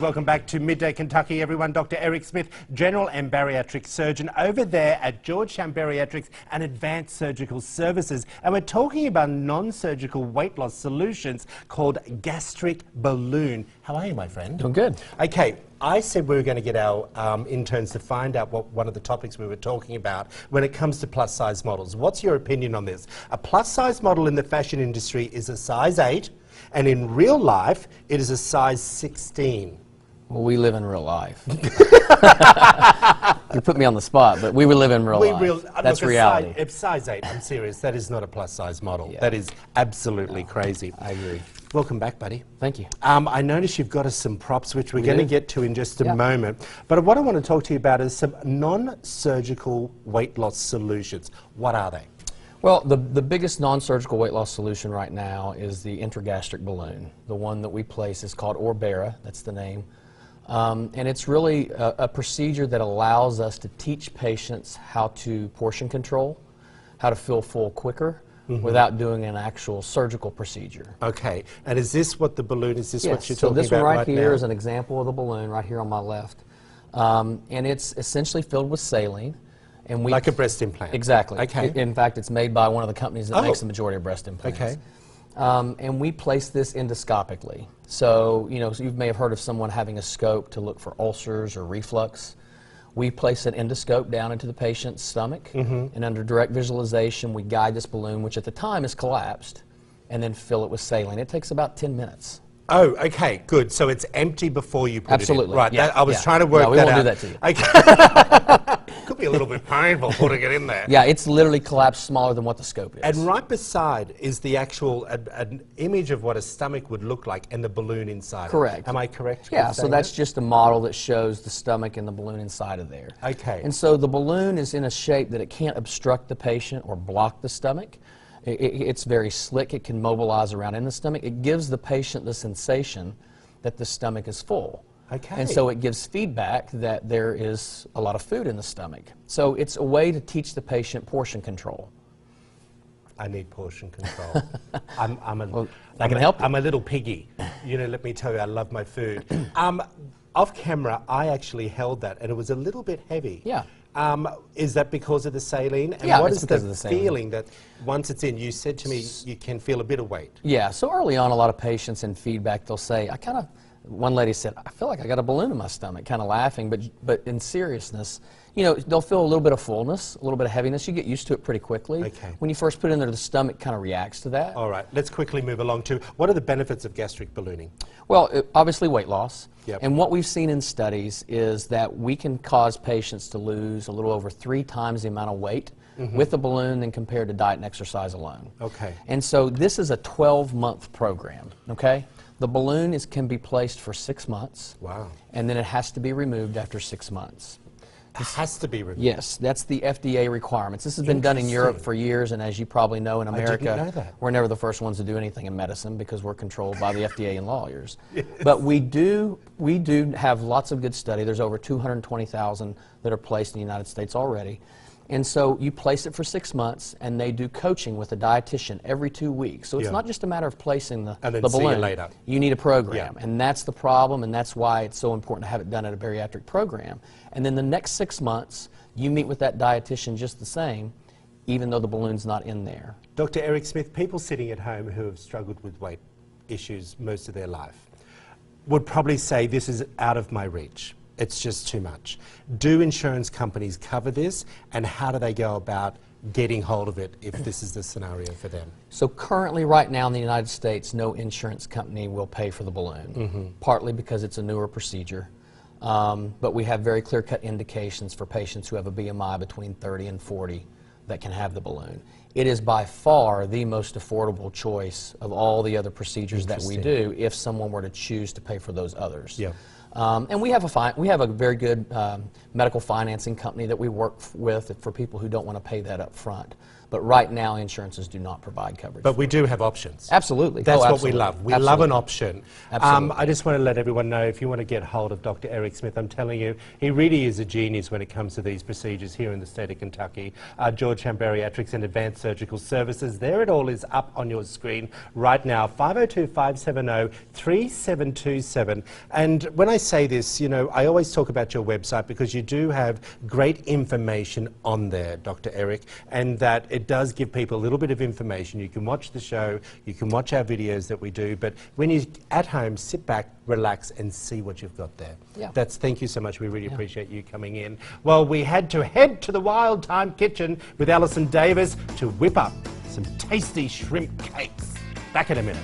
Welcome back to Midday Kentucky, everyone. Dr. Eric Smith, General and Bariatric Surgeon over there at Georgetown Bariatrics and Advanced Surgical Services. And we're talking about non-surgical weight loss solutions called gastric balloon. How are you, my friend? Doing good. Okay, I said we were going to get our interns to find out what one of the topics we were talking about when it comes to plus-size models. What's your opinion on this? A plus-size model in the fashion industry is a size 8, and in real life, it is a size 16. Well, we live in real life. You put me on the spot, but we live in real life. That's reality. Size 8, I'm serious. That is not a plus-size model. Yeah. That is absolutely crazy. I agree. Welcome back, buddy. Thank you. I noticed you've got us some props, which we're going to get to in just a moment. But what I want to talk to you about is some non-surgical weight loss solutions. What are they? Well, the biggest non-surgical weight loss solution right now is the intragastric balloon. The one that we place is called Orbera. That's the name. And it's really a procedure that allows us to teach patients how to portion control, how to feel full quicker, without doing an actual surgical procedure. Okay, and is this what the balloon, is this what you're so talking this about one right right here now? is an example of the balloon right here on my left. And it's essentially filled with saline. And like a breast implant? Exactly. Okay. In fact, it's made by one of the companies that makes the majority of breast implants. Okay. And we place this endoscopically. So, you may have heard of someone having a scope to look for ulcers or reflux. We place an endoscope down into the patient's stomach, and under direct visualization, we guide this balloon, which at the time is collapsed, and then fill it with saline. It takes about 10 minutes. Oh, okay, good. So it's empty before you put Absolutely. it in. Right, Yeah. I was trying to work that out. We won't do that to you. Okay. Could be a little bit painful putting it in there. Yeah, it's literally collapsed smaller than what the scope is. And right beside is the actual an image of what a stomach would look like and the balloon inside. Correct. Am I correct? Yeah, so that's just a model that shows the stomach and the balloon inside of there. Okay. And so the balloon is in a shape that it can't obstruct the patient or block the stomach. It's very slick. It can mobilize around in the stomach. It gives the patient the sensation that the stomach is full. Okay. And so it gives feedback that there is a lot of food in the stomach. So it's a way to teach the patient portion control. I need portion control. I can help you. I'm a little piggy. Let me tell you, I love my food. Off camera, I actually held that, and it was a little bit heavy. Yeah. Is that because of the saline? And yeah, what it's is because the of the saline. feeling that once it's in? You said to me you can feel a bit of weight. Yeah, so early on, a lot of patients in feedback, they'll say, one lady said, I feel like I got a balloon in my stomach, kind of laughing, but in seriousness, they'll feel a little bit of fullness, a little bit of heaviness. You get used to it pretty quickly. Okay. When you first put it in there, the stomach kind of reacts to that. All right, let's quickly move along to what are the benefits of gastric ballooning? Well, obviously weight loss. Yep. And what we've seen in studies is that we can cause patients to lose a little over 3 times the amount of weight with the balloon than compared to diet and exercise alone. Okay. And so this is a 12-month program, okay? The balloon can be placed for 6 months. Wow. And then it has to be removed after 6 months. It has to be removed? Yes, that's the FDA requirements. This has been done in Europe for years, and as you probably know, in America, I didn't know that. we're never the first ones to do anything in medicine because we're controlled by the FDA and lawyers. Yes. But we do have lots of good study. There's over 220,000 that are placed in the United States already. And so you place it for 6 months, and they do coaching with a dietitian every 2 weeks. So it's not just a matter of placing the balloon. See you later. You need a program, and that's the problem, and that's why it's so important to have it done at a bariatric program. And then the next 6 months, you meet with that dietitian just the same, even though the balloon's not in there. Dr. Eric Smith, people sitting at home who have struggled with weight issues most of their life would probably say this is out of my reach. It's just too much. Do insurance companies cover this, and how do they go about getting hold of it if this is the scenario for them? So currently, right now in the United States, no insurance company will pay for the balloon, partly because it's a newer procedure. But we have very clear-cut indications for patients who have a BMI between 30 and 40 that can have the balloon. It is by far the most affordable choice of all the other procedures that we do if someone were to choose to pay for those others. Yeah. And we have a very good medical financing company that we work with for people who don't want to pay that up front. But right now, insurances do not provide coverage. But we do have options. Absolutely. That's what absolutely. we love. We Absolutely. love an option. Absolutely. I just want to let everyone know, if you want to get hold of Dr. Eric Smith, I'm telling you, he really is a genius when it comes to these procedures here in the state of Kentucky. Georgetown Bariatrics and Advanced Surgical Services. There it all is up on your screen right now, 502-570-3727. And when I say this, you know, I always talk about your website because you do have great information on there, Dr. Eric, and that it does give people a little bit of information. You can watch the show, you can watch our videos that we do, but when you're at home, sit back, relax, and see what you've got there. Yeah. Thank you so much. We really appreciate you coming in. Well, we had to head to the Wild Time Kitchen with Alison Davis to whip up some tasty shrimp cakes. Back in a minute.